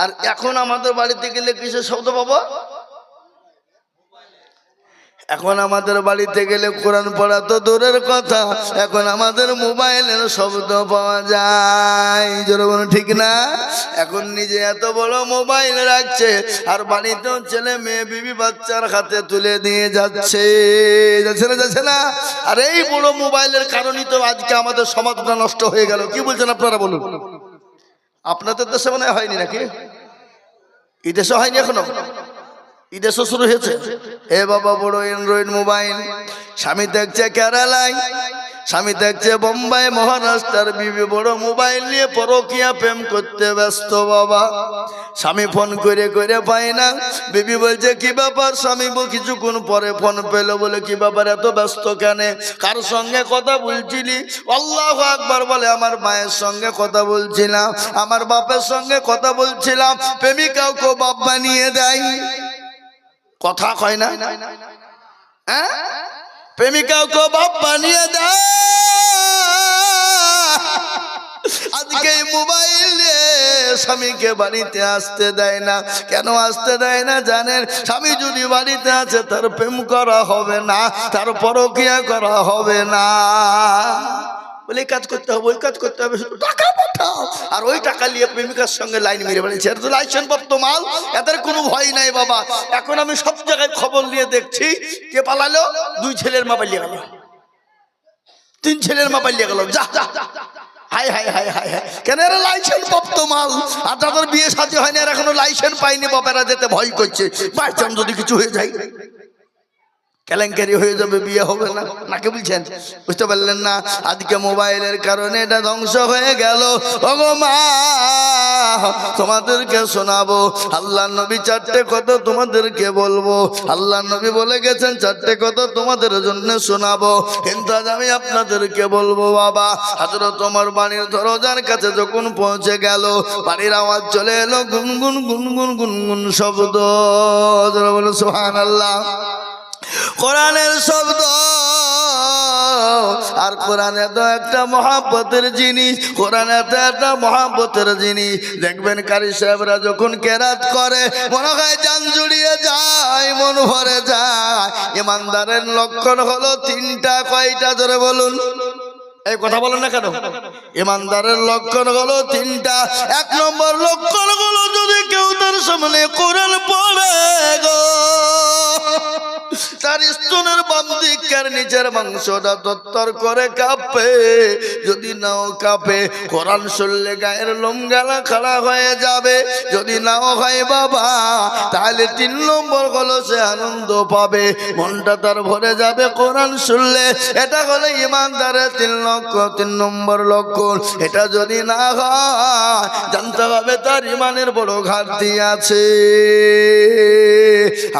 আর এখন আমাদের বাড়িতে গেলে কিসের শব্দ পাবো? এখন আমাদের বাড়িতে গেলে কোরআন পড়া তো দূরের কথা, এখন আমাদের মোবাইলের শব্দ পাওয়া যায়। জোরে বলুন ঠিক না? এখন নিজে এত বড় মোবাইল রাখছে আর বাড়িতেও ছেলে মেয়ে বিবি বাচ্চার হাতে তুলে দিয়ে যাচ্ছে, যাচ্ছে না? আর এই বড় মোবাইলের কারণেই তো আজকে আমাদের সমাজটা নষ্ট হয়ে গেল। কি বলছেন আপনারা বলুন? আপনাদের দেশে মনে হয়নি নাকি? এই দেশে হয়নি এখনো? ঈদেশও শুরু হয়েছে। এ বাবা বড় অ্যান্ড্রয়েড মোবাইল। স্বামী দেখছে কেরালায়, স্বামী দেখছে বোম্বাই, মহারাষ্ট্রের বিবি বড় মোবাইল নিয়ে পরকীয়া প্রেম করতে ব্যস্ত। বাবা স্বামী ফোন করে করে পায় না। বিবি বলছে কি ব্যাপার? স্বামী কিছুক্ষণ পরে ফোন পেল, বলে কি ব্যাপার এত ব্যস্ত কেন? কার সঙ্গে কথা বলছিলি? আল্লাহু আকবার বলে আমার মায়ের সঙ্গে কথা বলছিলাম, আমার বাপের সঙ্গে কথা বলছিলাম। প্রেমিকাকে বাপ বানিয়ে দেয়, কথা কয় না? হ্যাঁ, প্রেমিকাকে বাপ বানিয়ে দেয়। আজকে মোবাইল স্বামীকে বাড়িতে আসতে দেয় না। কেন আসতে দেয় না জানেন? স্বামী যদি বাড়িতে আছে তার প্রেম করা হবে না, তার পরকীয়া করা হবে না। বলে কাজ করতে হবে, ওই কাজ করতে হবে, শুধু টাকা পাঠাও। আর ওই টাকা নিয়ে প্রেমিকার সঙ্গে লাইন মেরে বেড়েছে। এটা তো লাইসেন্স প্রাপ্ত মাল, এদের কোনো ভয় নাই বাবা। এখন আমি সব জায়গায় খবর নিয়ে দেখছি, কে পালালো? 2 ছেলের মা পালিয়ে গেল, 3 ছেলের মা পালিয়ে গেল। যা যা, high high high high high. কেন? এরা লাইসেন্স প্রাপ্ত মাল। আর যাদের বিয়ে সাথে হয়নি এরা এখনো লাইসেন্স পায়নি, বাপেরা যেতে ভয় করছে, বাই চান্স যদি কিছু হয়ে যায় কেলেঙ্কারি হয়ে যাবে, বিয়ে হবে না। নাকি বলছেন? বুঝতে পারলেন না? আজকে মোবাইলের কারণে এটা ধ্বংস হয়ে গেল। ওগো মা, তোমাদেরকে শোনাবো আল্লাহ নবী 4টে কথা তোমাদেরকে বলবো। আল্লাহ নবী বলে গেছেন 4টে কথা তোমাদের জন্য শোনাবো, কিন্তু আজ আমি আপনাদেরকে বলবো। বাবা হযরত ওমর বাড়ির দরজার কাছে যখন পৌঁছে গেল, বাড়ির আওয়াজ চলে এলো গুনগুন গুনগুন গুনগুন শব্দ। যারা বলো সুবহানাল্লাহ। কোরআনের শব্দ। আর কোরআন এত একটা মহাব্বতের জিনিস, কোরআন এত একটা মহাব্বতের জিনিস। দেখবেন কারি সাহেবরা যখন কেরাত করে মনে হয় জান জুড়িয়ে যায়, মন ভরে যায়। ইমানদারের লক্ষণ হলো 3টা। কয়টা? জোরে বলুন। এই কথা বলেন না কেন? ইমানদারের লক্ষণ হলো 3টা। 1 নম্বর লক্ষণ হলো যদি কেউ তার সামনে কোরআন পড়ে গো, তার স্তনের বাম দিকের নিচের মাংসটা তত্তর করে কাঁপে। যদি নাও কাঁপে, কোরআন শুনলে গায়ের লোম গালা খাড়া হয়ে যাবে। যদি নাও হয় বাবা, তাহলে 3 নম্বর হলো সে আনন্দ পাবে, মনটা তার ভরে যাবে কোরআন শুনলে। এটা হলো ইমানদারের 3 নম্বর লক্ষণ। এটা যদি না হয় জানতে হবে তার ইমানের বড় ঘাটতি আছে।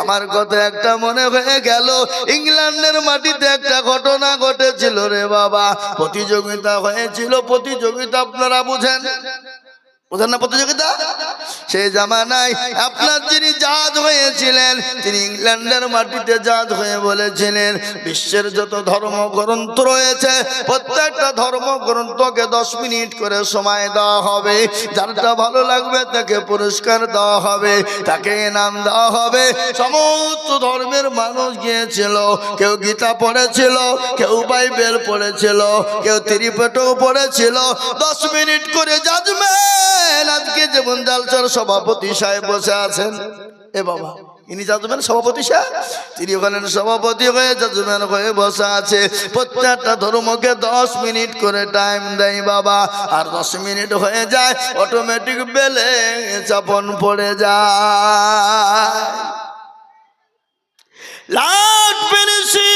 আমার কথা একটা মনে হয়ে গেল, ইংল্যান্ডের মাটিতে একটা ঘটনা ঘটেছিল রে বাবা। প্রতিযোগিতা হয়েছিল। প্রতিযোগিতা আপনারা বুঝেন না? প্রতিযোগিতা সেই জামানায় আপনার যিনি জাজ হয়েছিলেন, তিনি ইংল্যান্ডের মাটিতে জাজ হয়ে বলেছিলেন বিশ্বের যত ধর্মগ্রন্থ রয়েছে প্রত্যেকটা ধর্মগ্রন্থকে 10 মিনিট করে সময় দেওয়া হবে। যারটা ভালো লাগবে তাকে পুরস্কার দেওয়া হবে, তাকে ইনাম দেওয়া হবে। সমস্ত ধর্মের মানুষ গিয়েছিল। কেউ গীতা পড়েছিল, কেউ বাইবেল পড়েছিল, কেউ ত্রিপিটক পড়েছিল। 10 মিনিট করে জাজমেন্ট। আজকে যেমন জালসার সভাপতি সাহেব বসে আছেন, এ বাবা ইনি জাজমেন্ট সভাপতি সাহেব, তিনি ওখানে সভাপতি হয়ে জাজমেন্ট হয়ে বসে আছে। প্রত্যেকটা ধর্মকে 10 মিনিট করে টাইম দেয় বাবা। আর 10 মিনিট হয়ে যায় অটোমেটিক বেলে চাপন পড়ে যায়। লাট পেরেছি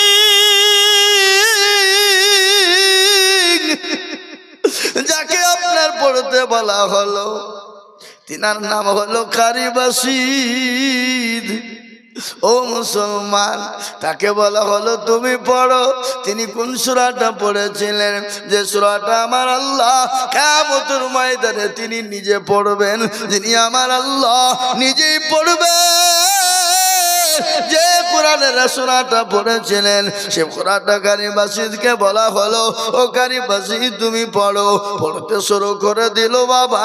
যাকে আপনার পড়তে বলা হলো, তিনার নাম হলো কারি বাসিদ। ও মুসলমান, তাকে বলা হলো তুমি পড়ো। তিনি কোন সূরাটা পড়েছিলেন? যে সূরাটা আমার আল্লাহ কিয়ামতের ময়দানে তিনি নিজে পড়বেন, যিনি আমার আল্লাহ নিজেই পড়বেন। যে কোরআনের সূরাটা পড়েছিলেন সে সূরাটা কারি মাসজিদকে বলা হলো ও কারি মাসজিদ তুমি পড়ো। পড়তে শুরু করে দিল বাবা।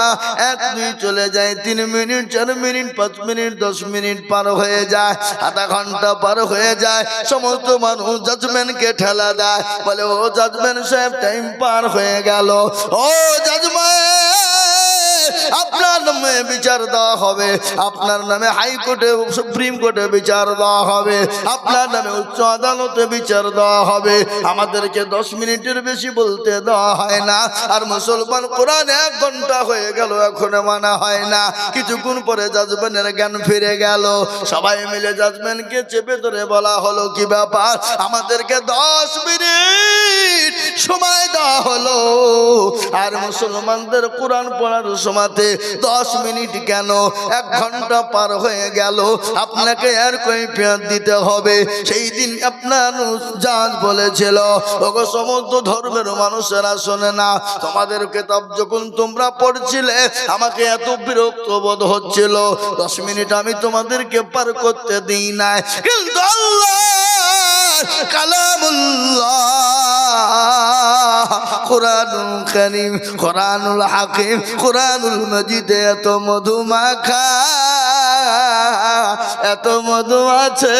1 2 চলে যায়, 3 মিনিট 4 মিনিট 5 মিনিট 10 মিনিট পার হয়ে যায়, আধা ঘন্টা পার হয়ে যায়। সমস্ত মানুষ জাজমেন্টকে ঠেলা দেয়, বলে ও জাজমেন্ট সাহেব টাইম পার হয়ে গেল। ও জাজমেন্ট আপনার নামে বিচার দেওয়া হবে, আপনার নামে হাইকোর্টে সুপ্রিম কোর্টে বিচার দেওয়া হবে, আপনার নামে উচ্চ আদালতে বিচার দেওয়া হবে। আমাদেরকে 10 মিনিটের বেশি বলতে দেওয়া হয় না। আর মুসলমান কোরআন 1 ঘন্টা হয়ে গেল এখনো মানা হয় না। কিছুক্ষণ পরে জাজমেন্টের জ্ঞান ফিরে গেল। সবাই মিলে জাজমেন্টকে চেপে ধরে বলা হলো কি ব্যাপার, আমাদেরকে 10 মিনিট সময় দেওয়া হলো, আর মুসলমানদের কোরআন পড়ার সময়তে 10 মিনিট কেন, 1 ঘন্টা পার হয়ে গেল। আপনাকে আর কৈফিয়ত দিতে হবে। সেই দিন আপনার জাজ বলেছিল ওগো সমস্ত ধর্মের মানুষেরা শোনে না, তোমাদের কিতাব যখন তোমরা পড়ছিলে আমাকে এত বিরক্ত বোধ হচ্ছিল, 10 মিনিট আমি তোমাদেরকে পার করতে দিই নাই, কিন্তু আল্লাহ কালামুল্লাহ কোরআনুল কারীম কোরআনুল হাকিম কোরআনুল মজিদ এত মধু মাখা, এত মধু আছে।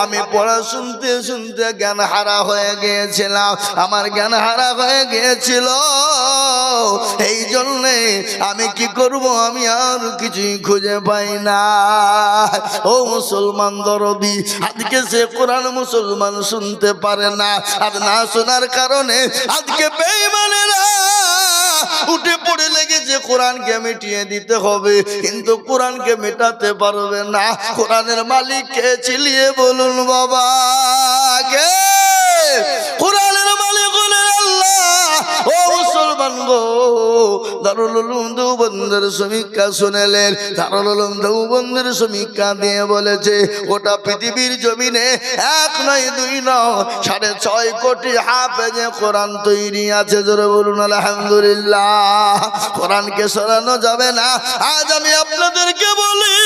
আমি পড়া শুনতে শুনতে জ্ঞান হারা হয়ে গিয়েছিলাম, আমার জ্ঞান হারা হয়ে গিয়েছিল। এই জন্যে আমি কি করব, আমি আর কিছুই খুঁজে পাই না। ও মুসলমান দরদি, আজকে সে কোরআন মুসলমান শুনতে পারে না, আর না শোনার কারণে আজকে বেঈমানেরা উঠে পড়ে লেগেছে কোরআনকে মিটিয়ে দিতে হবে, কিন্তু কোরআনকে মেটাতে পারবে না। কোরআনের মালিককে চিলিয়ে বলুন বাবা কে? কোরআনের মালিক হলেন আল্লাহ। ও মুসলমান গো, দারুল উলুম দেওবন্দের সমীক্ষা শুনেলেন। দারুল উলুম দেওবন্দের সমীক্ষা দিয়ে বলেছে গোটা পৃথিবীর জমিনে 1 নয় 2 নয় 6.5 কোটি হাফেজে কোরআন তৈরি আছে। জোরে বলুন আলহামদুলিল্লাহ। কোরআনকে সরানো যাবে না। আজ আমি আপনাদেরকে বলি,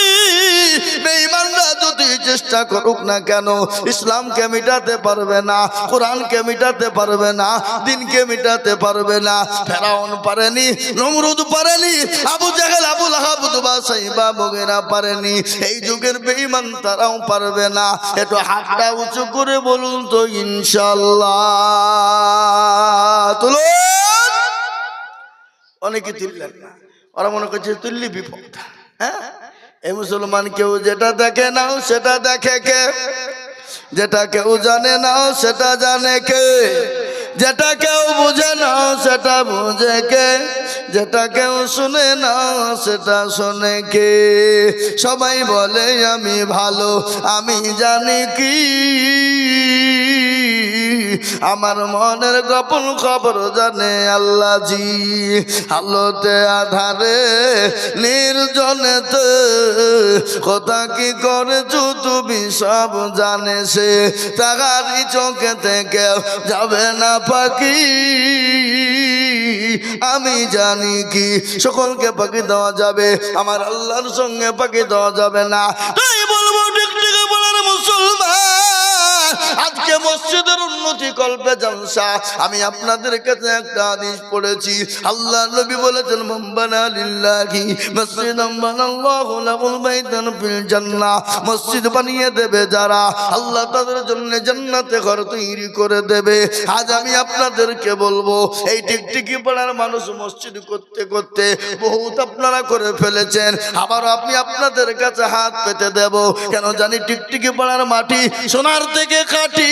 বেঈমানরা যদি চেষ্টা করুক না কেন, ইসলামকে মিটাতে পারবে না, কোরআনকে মিটাতে পারবে না, দিনকে মিটাতে পারবে না। ফেরাউন পারেনি, নমরুদ পারেনি, আবু জাহেল আবু লাহাব উতবা সাইবা মুগীরা পারেনি। এই যুগের বেঈমান তারাও পারবে না। একটু হাতটা উঁচু করে বলুন তো ইনশাআল্লাহ। তুলুন। অনেকে তুললেন না, ওরা মনে করছে তুললি বিপদ। হ্যাঁ, এই মুসলমান কেউ যেটা দেখে নাও সেটা দেখে কে, যেটা কেউ জানে নাও সেটা জানে কে, যেটা কেউ বুঝে নাও সেটা বুঝে কে, যেটা কেউ শুনে নাও সেটা শুনে কে। সবাই বলে আমি ভালো, আমি জানি কি, আমার মনের গোপন খবর জানে আল্লাহ জি। আলোতে আধারে নির্জনেতে কথা কি করেছো তুমি সব জানে সে, তাহারি চোখে থেকে যাবে না পাখি, আমি জানি কি। সকলকে পাখি দেওয়া যাবে, আমার আল্লাহর সঙ্গে পাখি দেওয়া যাবে না। তাই বলবো ঠিক ঠিক বলার মুসলমান, আজকে মসজিদের উন্নতি কল্পে জলসা। আমি আপনাদের কাছে একটা হাদিস পড়েছি। আল্লাহ নবী বলেছেন মান বানা লিল্লাহি মসজিদান বানাল্লাহু লাহুল বাইতান ফিল জান্নাহ। মসজিদ বানিয়ে দেবে যারা, আল্লাহ তাদের জন্য জান্নাতে ঘর তৈরি করে দেবে। আজ আমি আপনাদেরকে বলবো, এই টিকটিকি পাড়ার মানুষ মসজিদ করতে করতে বহুত আপনারা করে ফেলেছেন। আবার আমি আপনাদের কাছে হাত পেতে দেব, কেন জানি টিকটিকি পাড়ার মাটি সোনার থেকে কাটি।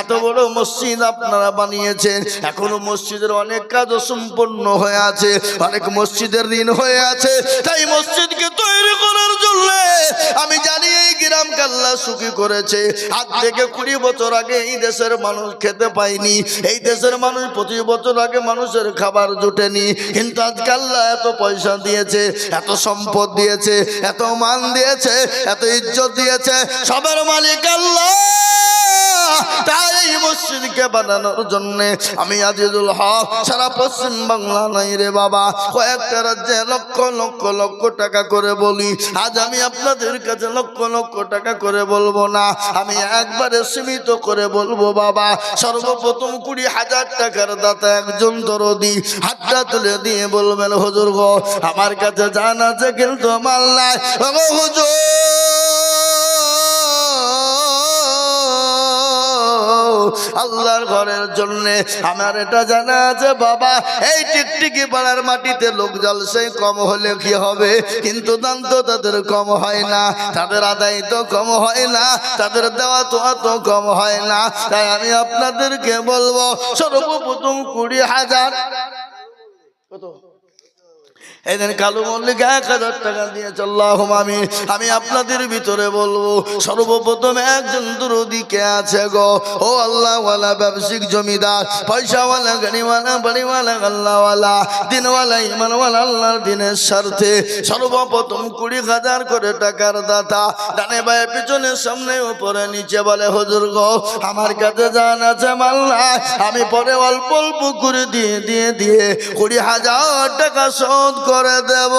এত বড় মসজিদ আপনারা বানিয়েছেন, এখনো মসজিদের অনেক কাজ সম্পন্ন হয়ে আছে, অনেক মসজিদের ঋণ হয়ে আছে। তাই মসজিদকে তৈরি করার জন্য আমি জানি এই গ্রামকে আল্লাহ সুখী করেছে। আজ থেকে 20 বছর আগে এই দেশের মানুষ খেতে পায়নি, এই দেশের মানুষ 25 বছর আগে মানুষের খাবার জুটেনি, কিন্তু আজকে আল্লাহ এত পয়সা দিয়েছে, এত সম্পদ দিয়েছে, এত মান দিয়েছে, এত ইজ্জত দিয়েছে। সবার মালিক আল্লাহ। তাই এই মসজিদকে বানানোর জন্য আমি আজিজুল হক সারা পশ্চিম বাংলা নাই রে বাবা কয়েকটা রাজ্যে লক্ষ লক্ষ লক্ষ টাকা করে বলি। আজ আমি আপনাদের কাছে লক্ষ লক্ষ টাকা করে বলবো না, আমি একবারে সীমিত করে বলবো বাবা। সর্বপ্রথম 20,000 টাকার দাতা একজন দরদি হাতটা তুলে দিয়ে বলবেন হুজুর গো আমার কাছে জান আছে কিন্তু মাল নাই। হুজুর আল্লাহর ঘরের জন্য আমার এটা জানা আছে বাবা, এই টিকটিকি পাড়ার মাটিতে লোক জলসে কম হলে কি হবে, কিন্তু দান তো তাদের কম হয় না, তাদের আদায় তো কম হয় না, তাদের দেওয়া তো অত কম হয় না। তাই আমি আপনাদেরকে বলবো সর্বপ্রথম 20,000 কত এদিন কালু মল্লিক 1,000 টাকা দিয়েছে আল্লাহুম্মা আমিন। আমি আপনাদের ভিতরে বলবো সর্বপ্রথম একজন দরদি কে আছে গো? ও আল্লাহওয়ালা ব্যবসায়িক জমিদার পয়সাওয়ালা গাড়িওয়ালা বাড়িওয়ালা আল্লাহওয়ালা দিনওয়ালা ইমানওয়ালা আল্লাহর দিনের স্বার্থে সর্বপ্রথম 20,000 করে টাকার দাতা ডানে বায়ে পিছনে সামনে উপরে নিচে বলে হুজুর গো আমার কাছে জান আছে মাল নাই, আমি পরে অল্প অল্প করে দিয়ে 20,000 টাকা শোধ করে দেব।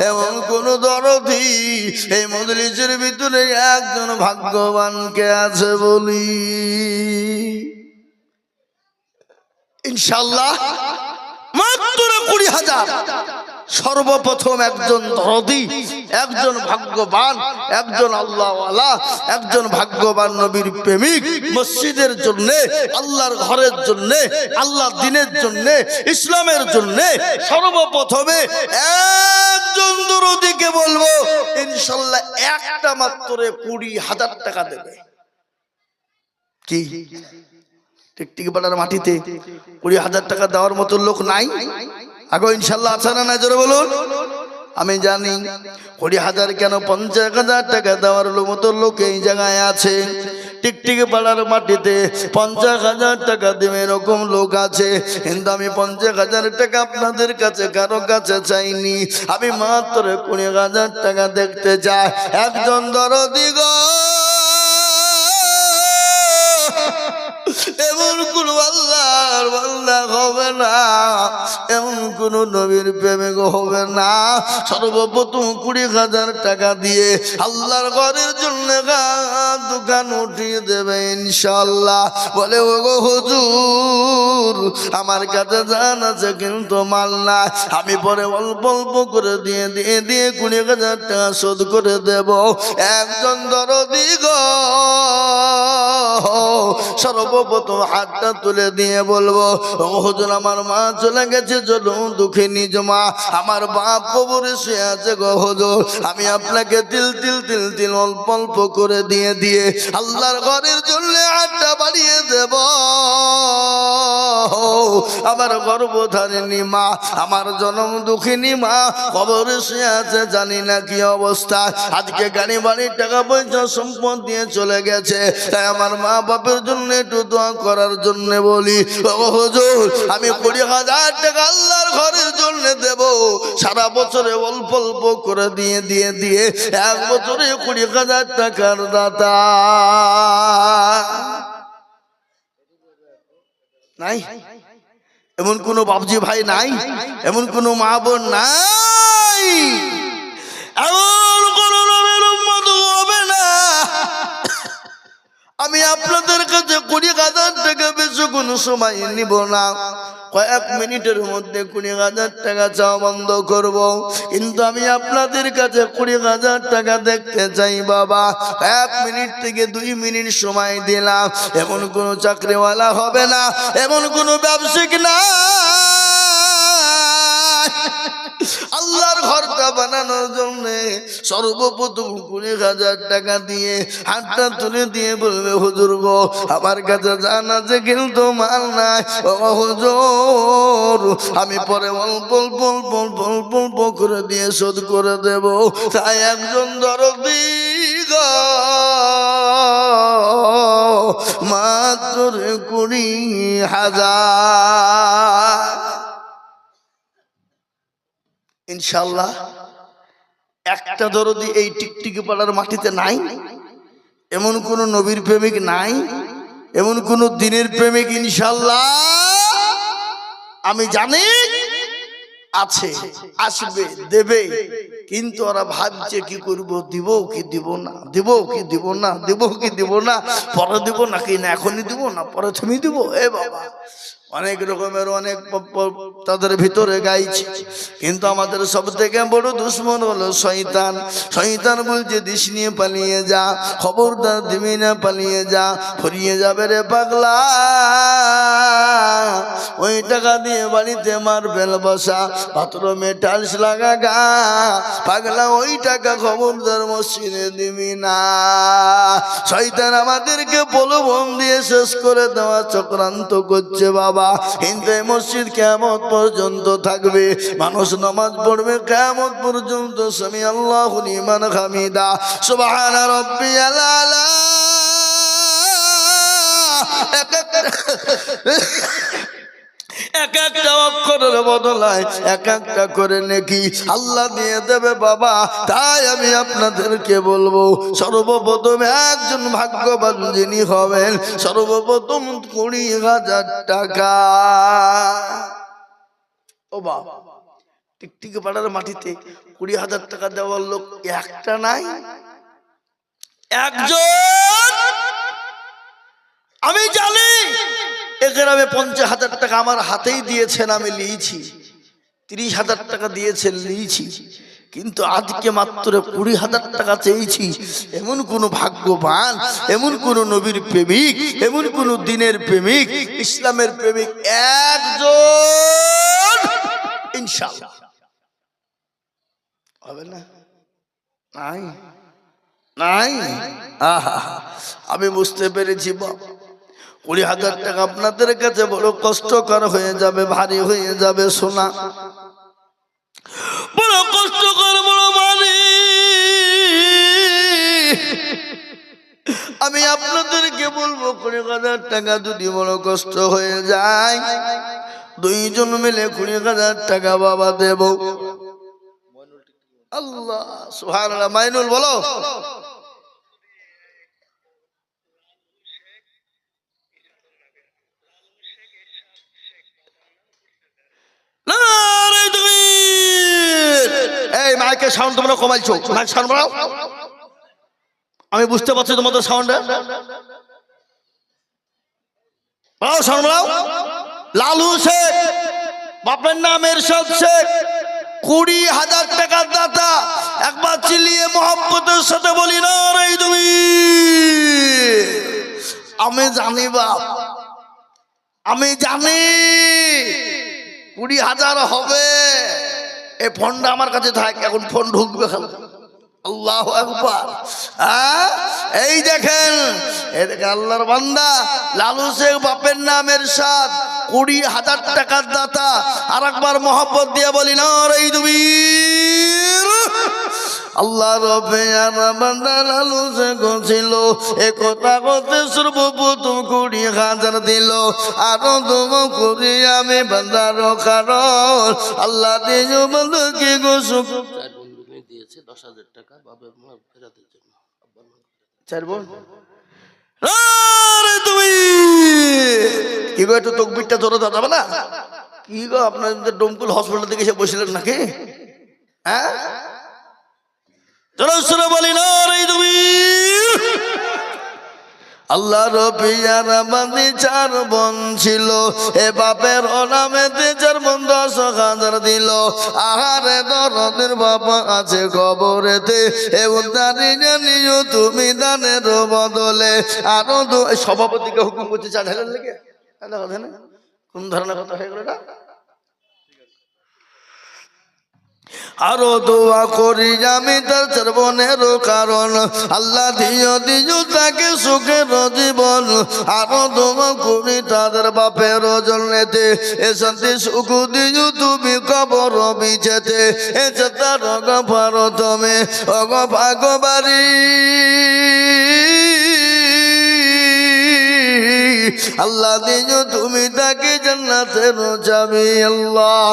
এমন কোন দরদি এই মজলিসের ভিতরে একজন ভাগ্যবানকে আছে বলি ইনশাআল্লাহ মাত্র 20,000। সর্বপ্রথম একজন দরদি একজন ভাগ্যবান একজন আল্লাহওয়ালা একজন ভাগ্যবান নবীর প্রেমিক মসজিদের জন্য আল্লাহর ঘরের জন্য আল্লাহর দ্বীনের জন্য ইসলামের জন্য সর্বপ্রথমে একজন দরদিকে বলবো ইনশাআল্লাহ একটা মাত্র 20,000 টাকা দেবে। কি টিকটিকি পাড়ার মাটিতে 20,000 টাকা দেওয়ার মতো লোক নাই? আগো ইনশাআল্লাহ আছে না নাই জোরে বলুন। আমি জানি 20,000 কেন 50,000 টাকা দেওয়ার মতো লোক এই জায়গায় আছে। টিকটিকি পাড়ার মাটিতে 50,000 টাকা দেবে এরকম লোক আছে, কিন্তু আমি 50,000 টাকা আপনাদের কাছে কারো কাছে চাইনি, আমি মাত্র 20,000 টাকা দেখতে চাই। একজন দরদি গো এমন কোন আল্লাহর বান্দা হবে না, এমন কোন নবীর প্রেমিক হবে না সর্বপ্রথম 20,000 টাকা দিয়ে আল্লাহর ঘরের জন্য দোকান উঠিয়ে দেবে ইনশাআল্লাহ। বলে ওগো হুজুর আমার কাছে জান আছে কিন্তু মাল না, আমি পরে অল্প অল্প করে দিয়ে 20,000 টাকা শোধ করে দেব। একজন দরদি গো সর্বপ্রথম হাতটা তুলে দিয়ে বলবো হুজুর আমার মা চলে গেছে চলুন দুঃখিনী জমা, আমার বাপ কবরে শুয়ে আছে গো হুজুর, আমি আপনাকে তিল তিল তিল তিল অল্প অল্প করে দিয়ে আল্লাহর ঘরের জন্য হাতটা বাড়িয়ে দেব। আমার গর্ভধারিণী মা আমার জনম দুঃখিনী মা কবরে শুয়ে আছে, জানি না কি অবস্থা, আজকে গাড়ি বাড়ি টাকা পয়সা সম্পদ দিয়ে চলে গেছে, তাই আমার মা বাপের জন্য একটু দোয়া করার জন্য বলি ও হুজুর আমি 20,000 টাকা আল্লাহর ঘরের জন্য দেব। সারা বছরে অল্প অল্প করে দিয়ে এক বছরে 20,000 টাকার দাতা নাই? এমন কোন বাবজি ভাই নাই? এমন কোন মা বোন নাই? এমন কোন নবীর উম্মত হবে না? আমি আপনাদের কাছে 20,000 টাকা বেশি কোনো সময় নিব না, কয়েক মিনিটের মধ্যে 20,000 টাকা চাওয়া বন্ধ করব, কিন্তু আমি আপনাদের কাছে 20,000 টাকা দেখতে চাই বাবা। 1 মিনিট থেকে 2 মিনিট সময় দিলাম, এমন কোনো চাকরিওয়ালা হবে না, এমন কোনো ব্যবসায়িক না আল্লাহর ঘরটা বানানোর জন্য সর্বপ্রথম 20,000 টাকা দিয়ে হাতটা তুলে দিয়ে বলবে হুজুর গো আমার কাছে জান আছে কিন্তু মাল নাই, ও হুজুর আমি পরে অল্প অল্প অল্প অল্প অল্প অল্প করে দিয়ে শোধ করে দেব। তাই একজন দরদি গো মাত্র 20,000 ইনশাআল্লাহ। একটা দরদি এই টিকটিকি পাড়ার মাটিতে নাই? এমন কোন নবীর প্রেমিক নাই, এমন কোন দিনের প্রেমিক ইনশাআল্লাহ আমি জানি আছে, আসবে, দেবে। কিন্তু ওরা ভাবছে কি করব, দিব কি দিব না, দিব কি দিব না, দিব কি দিব না, পরে দিব নাকি না এখনই দিব না পরে তুমি দিব। এ বাবা, অনেক রকমের অনেক তাদের ভিতরে গাইছে। কিন্তু আমাদের সব থেকে বড় দুশ্মন হলো শয়তান। শয়তান বলছে দিস নিয়ে পালিয়ে যা, খবরদার দিবি না, পালিয়ে যা, ফুরিয়ে যাবে রে পাগলা। ওই টাকা দিয়ে বাড়িতে মার্বেল বসা, বাথরুমে টাইলস লাগা গা, পাগলা ওই টাকা খবরদার মসজিদে দিবি না। শয়তান আমাদেরকে প্রলোভন দিয়ে শেষ করে দেওয়া চক্রান্ত করছে বাবা। কিন্তু এই মসজিদ কিয়ামত পর্যন্ত থাকবে, মানুষ নামাজ পড়বে কিয়ামত পর্যন্ত। সামি আল্লাহু লিমান হামিদা, সুবহান রাব্বিয়াল আলা। এক একটা অক্ষরের বদলায় এক একটা করে নেকি আল্লাহ দিয়ে দেবে বাবা। তাই আমি আপনাদেরকে বলবো, সর্বপ্রথম একজন ভাগ্যবান যিনি হবেন, সর্বপ্রথম 20,000 টাকা। ও বাবা, টিকটিকি পাড়ার মাটিতে 20,000 টাকা দেওয়ার লোক একটা নাই, একজন। আমি জানি এ গ্রামে 50,000 টাকা আমার হাতেই দিয়েছেন, আমি লিয়েছি। 30,000 টাকা দিয়েছেন, লিয়েছি। কিন্তু আজকে মাত্র 20,000 টাকা চেয়েছি। এমন কোন ভাগ্যবান, এমন কোন নবীর প্রেমিক, এমন কোন দিনের প্রেমিক, ইসলামের প্রেমিক একজন ইনশাআল্লাহ হবে না? নাই, নাই। আহা, আমি বুঝতে পেরেছি বাবা, 20,000 টাকা আপনাদের কাছে বড় কষ্টকর হয়ে যাবে, ভারী হয়ে যাবে। শোনা বড় কষ্টকর, বড় ভারী। আমি আপনাদেরকে বলবো 20,000 টাকা যদি বড় কষ্ট হয়ে যায়, দুইজন মিলে 20,000 টাকা বাবা দেব। আল্লাহ সুবহানাল্লাহ। মাইনুল বলো। এই মাইকের সাউন্ড তোমরা কমাইছো, মাইক সাউন্ড বাড়াও। আমি বুঝতে পারছি তোমাদের সাউন্ডে, বাড়াও সাউন্ড বাড়াও। লালু শেখ, বাপের নাম এরশাদ শেখ, 20,000 টাকার দাতা। একবার চিল্লিয়ে মোহাম্মতের সাথে বলি না রে তুমি। আমি জানি বাপ, আমি জানি 20,000 হবে। এই ফোনটা আমার কাছে থাকে, এখন ফোন ঢুকবে খালি। আল্লাহু আকবার। এই দেখেন, এই দেখেন আল্লাহর বান্দা লালু শেখ, বাপের নাম এরশাদ, 20,000 টাকার দাতা। আর একবার মহব্বত দিয়ে বলি না রে তুমি। আল্লাহ রবে বান্দা লালু শেখ ছিল, এ কথা কথা সর্বপ্রথম 20,000 দিল। আরো তুম করি আমি বান্দার কারণ আল্লাহ দিয়ে বন্ধুকে গোসুক দিয়েছে 10,000 টাকা বাবার মা ফেরাতের জন্য। চার বোন তুমি কি গো, একটু তকবিরটা জোরে দাও যাবে না? কি গো, আপনাদের ডোমকুল হসপিটাল থেকে এসে বসলেন নাকি? হ্যাঁ, জোরে বলি না রে তুমি। আল্লাহ রবিয়ার আমাদের 4 বোন ছিল, এ বাপের নামেতে 4 বোন 10,000 দিল। আহারে দরদের বাবা আছে কবরেতে, এ উদ্ধারি জানিও তুমি দানের বদলে। আরো সভাপতিকে হুকুম করতে 4,000 লেগে কোন ধরনের কথা হয়ে গেল না? আরো দোয়া করি আমি তার 4 বোনের কারণ আল্লাহ দিও তাকে সুখের জীবন। আরো দোয়া করি তাদের বাপের জন্যতে, এ শান্তি সুখ দিও তুমি কবর বিছেতে। এ তার ভারতমে অগ ভাগবাড়ি আল্লাহ দিও তুমি তাকে জান্নাতের চাবি আল্লাহ।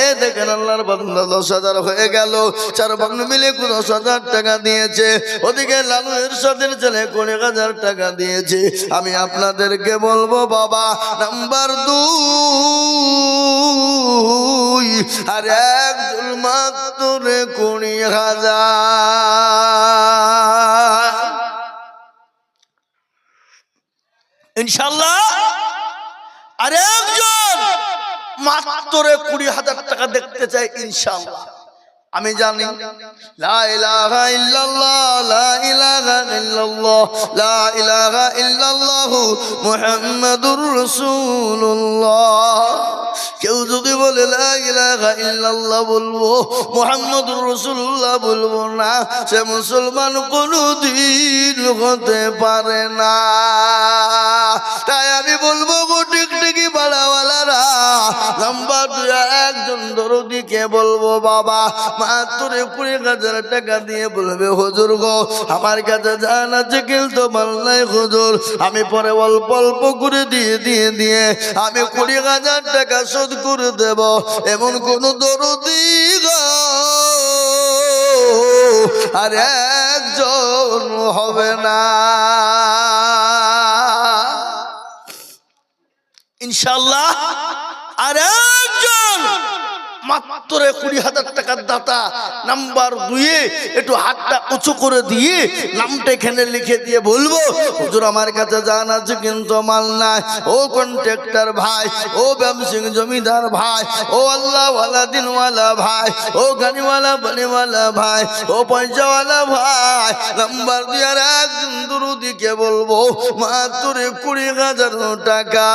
এ দেখেন আল্লাহর বান্দা 10,000 হয়ে গেল, 4 ভাগ মিলে 10,000 টাকা দিয়েছে, ওদিকে লালু এরশাদের ছেলে 20,000 টাকা দিয়েছে। আমি আপনাদেরকে বলবো বাবা, নাম্বার 2 আর একজন মাত্র 20,000 ইনশাআল্লাহ। আর একজন মাত্র 20,000 টাকা দেখতে চাই ইনশাআল্লাহ। আমি জানি লা ইলাহা ইল্লাল্লাহ, লা ইলাহা ইল্লাল্লাহ, লা ইলাহা ইল্লাল্লাহ মুহাম্মাদুর রাসূলুল্লাহ। কেউ যদি বলে লা ইলাহা ইল্লাল্লাহ বলবো, মুহাম্মাদুর রাসূলুল্লাহ বলবো না, সে মুসলমান কোনদিন হতে পারে না। তাই আমি বলবো গো টিকটিকি বাড়াওয়ালারা, নাম্বার 2 একজন দরদিকে বলবো বাবা, মাত্র 20,000 টাকা দিয়ে বলবে হুজুর গো আমার কাছে জান আছে কিন্তু মাল নাই হুজুর, আমি পরে অল্প অল্প করে দিয়ে আমি 20,000 টাকা শোধ করে দেব, এমন কোন দরদি গো আর একজন হবে না ইনশাআল্লাহ। আর একজন মাত্র 20,000 টাকার দাতা নাম্বার 2 একটু হাতটা উঁচু করে দিয়ে নামটা এখানে লিখে দিয়ে বলবো হুজুর আমার কাছে জান আছে কিন্তু মাল নাই। ও কন্ট্রাক্টর ভাই, ও ব্যবসায়িক জমিদার ভাই, ও আল্লাহওয়ালা দিনওয়ালা ভাই, ও গাড়িওয়ালা বাড়িওয়ালা ভাই, ও পয়সাওয়ালা ভাই, নাম্বার 2 আর একজন দরদিকে বলবো মাত্র 20,000 টাকা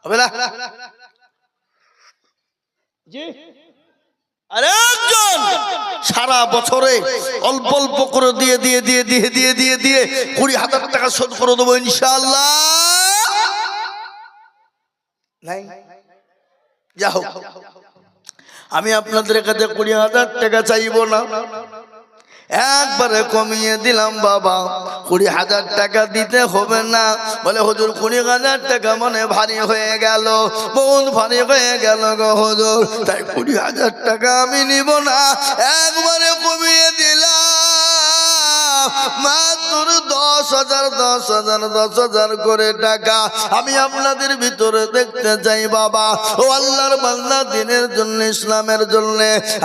হবে না জি। আর একজন সারা বছরে অল্প অল্প করে দিয়ে 20,000 টাকা শোধ করে দেবো ইনশাআল্লাহ। নাই যা হোক, আমি আপনাদের কাছে 20,000 টাকা চাইবো না, একবারে কমিয়ে দিলাম বাবা। 20,000 টাকা দিতে হবে না। বলে হুজুর 20,000 টাকা মনে ভারী হয়ে গেল, বহুত ভারী হয়ে গেল গো হুজুর, তাই 20,000 টাকা আমি নিব না, একবারে কমিয়ে দিলাম মাত্র 10,000 করে টাকা। আমি আপনাদের ভিতরে দেখতে চাই বাবা, ও আল্লাহর বান্দা দিনের জন্য, ইসলামের জন্য,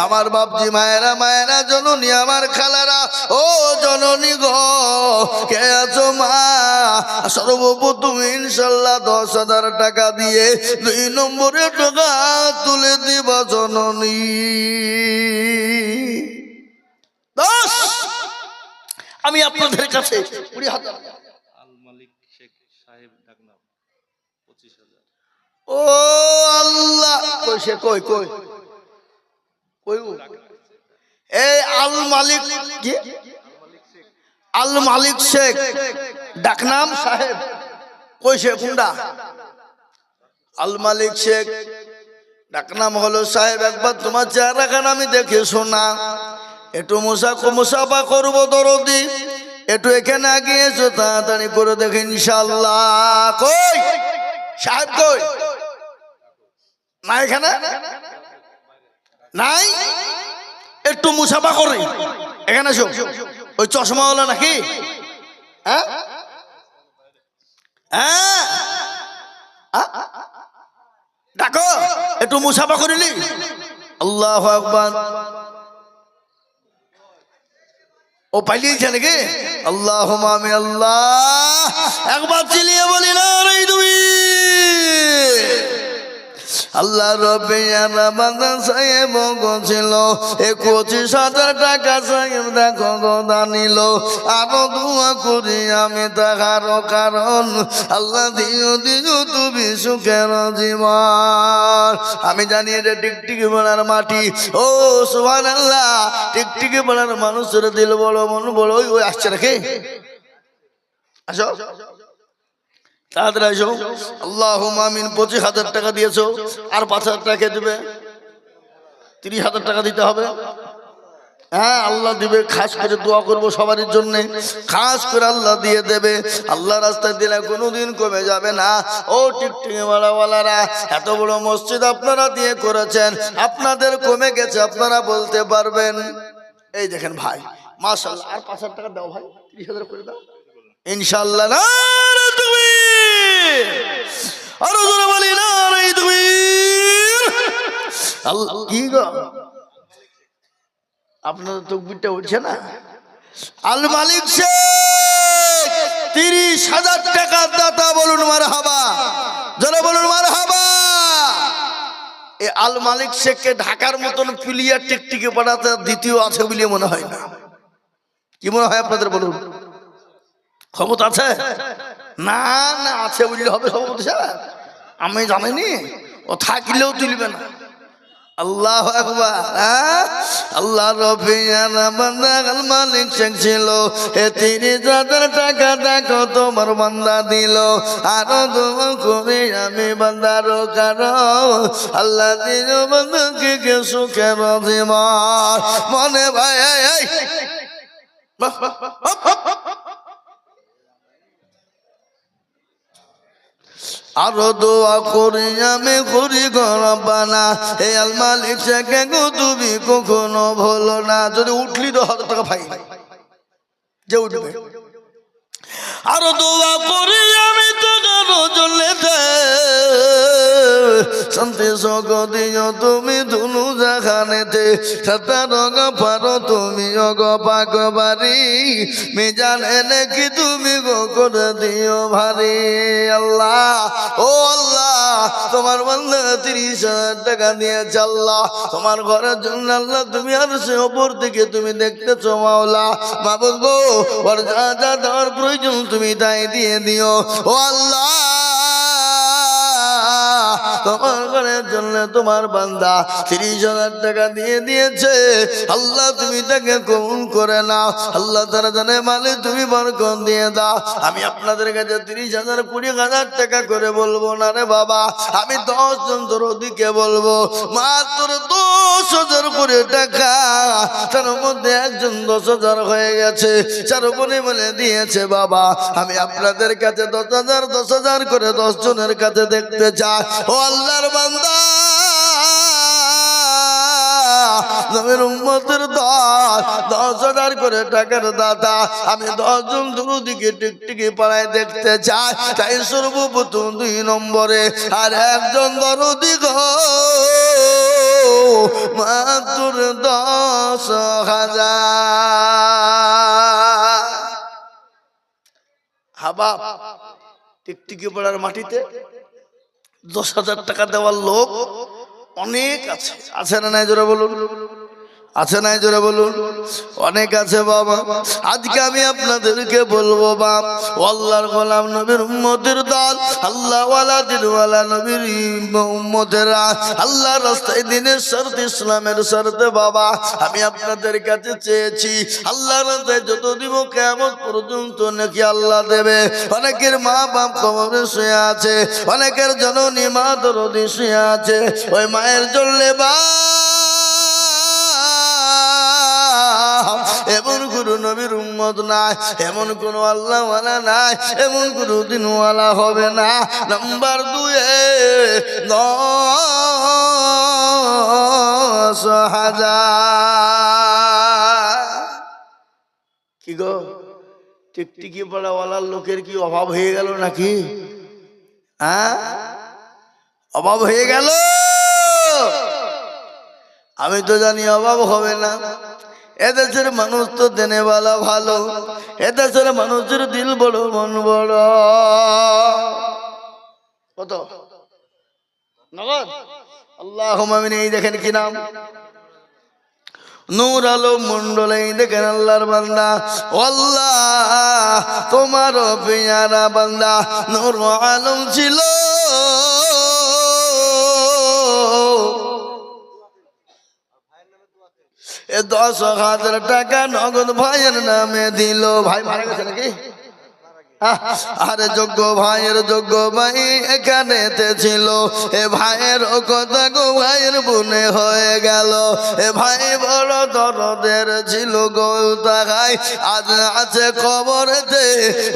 আমার বাপজি মায়েরা জননী, আমার খালারা, ও জননী গো কে আছো মা, সর্বপ্রথম ইনশাআল্লাহ 10,000 টাকা দিয়ে 2 নম্বরে টাকা তুলে দিব জননী। 10 আমি আপনাদের কাছে 20,000 ও আল্লাহ কইছে কই এই আল মালিক কি আল মালিক শেখ ডাকনাম সাহেব কইছে কোনটা? আল মালিক শেখ ডাকনাম হলো সাহেব। একবার তোমার চেহারাখান আমি দেখে শোনা, একটু মুসাফা করবো দরদি, একটু এখানে আগিয়ে এসো, তাড়াতাড়ি করে দেখে ইনশাআল্লাহ। কই সাহেব কই? না এখানে নাই, একটু মুসাফা করে এখানে এসো। ওই চশমাওয়ালা নাকি? হ্যাঁ ডাকো, একটু মুসাফা করিলি। আল্লাহু আকবার। ও পালিয়েছে নাকি? আল্লাহুম্মা আমিন। আল্লাহ একবার চিলিয়ে বলি না রে তুমি। আল্লাহ রব্বিয়ানা বান্দা সাহেব গছিল 25,000 টাকা সাহেব দেখো গোদা নিল। আরো দোয়া করি আমি তাহার কারণ আল্লাহ দিও তুমি সুখের জীবন। আমি জানি এটা টিকটিকি বলার মাটি। ও সুবহানাল্লাহ, টিকটিকি বলার মানুষের দিল বড়, মন বড়। ওই আসছে নাকি? আসো তাড়াতাড়ি আসো। আল্লাহুম্মা আমিন। 25,000 টাকা দিয়েছো, আর 5,000 টাকা দেবে, 30,000 টাকা দিতে হবে। হ্যাঁ আল্লাহ দিবে, খাস করে দোয়া করবো সবার জন্য, খাস করে আল্লাহ দিয়ে দেবে। আল্লাহ রাস্তায় দিলে কোনোদিন কমে যাবে না। ও টিকটিকি মারাওয়ালারা, এত বড় মসজিদ আপনারা দিয়ে করেছেন, আপনাদের কমে গেছে আপনারা বলতে পারবেন? এই দেখেন ভাই, মাশাআল্লাহ। আর 5,000 টাকা দাও ভাই, 30,000 করে দাও ইনশাআল্লাহ। না তুমি আরো জোরে বলি না তুমি আল্লাহ কি গো, আপনাদের তকবীরটা উঠছে না? আল মালিক শেখ 30,000 টাকার দাতা, বলুন মারহাবা, জোরে বলুন মারহাবা। এই আল মালিক শেখকে ঢাকার মতন প্লেয়ার টিকটিকি পাঠাতে দ্বিতীয় আছে বলে মনে হয় না। কি মনে হয় আপনাদের বলুন? ক্ষমতা আছে? না না, আছে বললে হবে সভাপতি স্যার? আমি জানিনি, ও থাকলেও তুলবে না। আল্লাহু আকবার। আল্লাহ রবিয়ানা বান্দা আল মালিক শেখ ছিল, এ 30,000 টাকা দেখো তোমার বান্দা দিল। আরো দোয়া করি আমি বান্দার কারো, আল্লাহ দিল বান্দাকে কে সুখের জীবন। মনে ভাই আরো দোয়া করি আমি করি গরবানা, এই আল মালিক শেখে গো তুমি কখনো ভুলো না। যদি উঠলি 10,000 টাকা ভাই যে উঠবে। আরো দোয়া করি আমি তো কারো জন্যে, শান্তি দিও তুমি ধুনু জাহানেতে, সাতা রঙা পারো তুমি অগো পাকবারি, মিজান এনে কি তুমি গো করে দিও ভারী। আল্লাহ ও আল্লাহ, তোমার বান্দা 30,000 টাকা দিয়েছে আল্লাহ তোমার ঘরের জন্য। আল্লাহ তুমি আর সে ওপর থেকে তুমি দেখতেছো মাওলা, মাবুদ গো ওর যা যা দেওয়ার প্রয়োজন তুমি তাই দিয়ে দিও। ও আল্লাহ, তোমার ঘরের জন্য তোমার বান্দা 30,000 টাকা দিয়ে দিয়েছে আল্লাহ, তুমি তাকে কবুল করে নাও আল্লাহ। তারা জানে মালিক তুমি বরকত দিয়ে দাও। আমি আপনাদের কাছে 30,000 20,000 টাকা করে বলবো না রে বাবা, আমি 10 জন দরদিকে বলবো, মাত্র 10,000 করে টাকা, তার মধ্যে একজন 10,000 হয়ে গেছে, 4 বলে বলে দিয়েছে বাবা। আমি আপনাদের কাছে 10,000 10,000 করে 10 জনের কাছে দেখতে চাই। ও আল্লাহর বান্দা, নবীর উম্মতের 10,000 করে টাকার দাতা, আমি 10 জন দুরুদিকে টিকটিকি পাড়ায় দেখতে চাই। তাই সর্বপ্রথম 2 নম্বরে আর একজন দরদি গো, মাত্র 10,000। হাবা টিকটিকি পাড়ার মাটিতে 10,000 টাকা দেওয়ার লোক অনেক আছে। আছে না নাই জোরে বলুন? আছে নাই জোরে বলুন? অনেক আছে বাবা। আজকে আমি আপনাদেরকে বলবো বাপ, আল্লাহর গোলাম নবীর উম্মতের দল, আল্লাহ ওয়ালা দিনওয়ালা নবীর উম্মতেরা আল্লাহর রাস্তায় দিনের শর্তে ইসলামের শর্তে বাবা, আমি আপনাদের কাছে চেয়েছি আল্লাহর রাস্তায় যত দিব কিয়ামত পর্যন্ত নাকি আল্লাহ দেবে। অনেকের মা বাপ কবরে শুয়ে আছে, অনেকের জননী মা দরদি শুয়ে আছে, ওই মায়ের জন্য বা এমন কোন নবীর উম্মত নাই, এমন কোন আল্লাহওয়ালা নাই, এমন কোন দিনওয়ালা হবে না। নাম্বার 2, 10,000। কি গো, টিকটিকি পাড়াওয়ালার লোকের কি অভাব হয়ে গেল নাকি? হ্যাঁ, অভাব হয়ে গেল? আমি তো জানি অভাব হবে না। এদেশের মানুষ তো দেনেওয়ালা ভালো, এদেশের মানুষের দিল বড় মন বড়। কত নগদ? আল্লাহুম্মা আমিন। এই দেখেন কি নাম, নূর আলম মন্ডল। এই দেখেন আল্লাহর বান্দা, আল্লাহ তোমার পেয়ারা বান্দা নূর আলম ছিল। এ 10,000 টাকা নগদ ভাইয়ের নামে দিল। ভাই মারা গেছে নাকি? আরে যোগ্য ভাইয়ের যোগ্য ভাই এখানেতে ছিল, এ ভাইয়ের কথা গো ভাইয়ের বুনে হয়ে গেল। এ ভাই বড় দরদের ছিল গো তাকাই, আজ আছে কবরেতে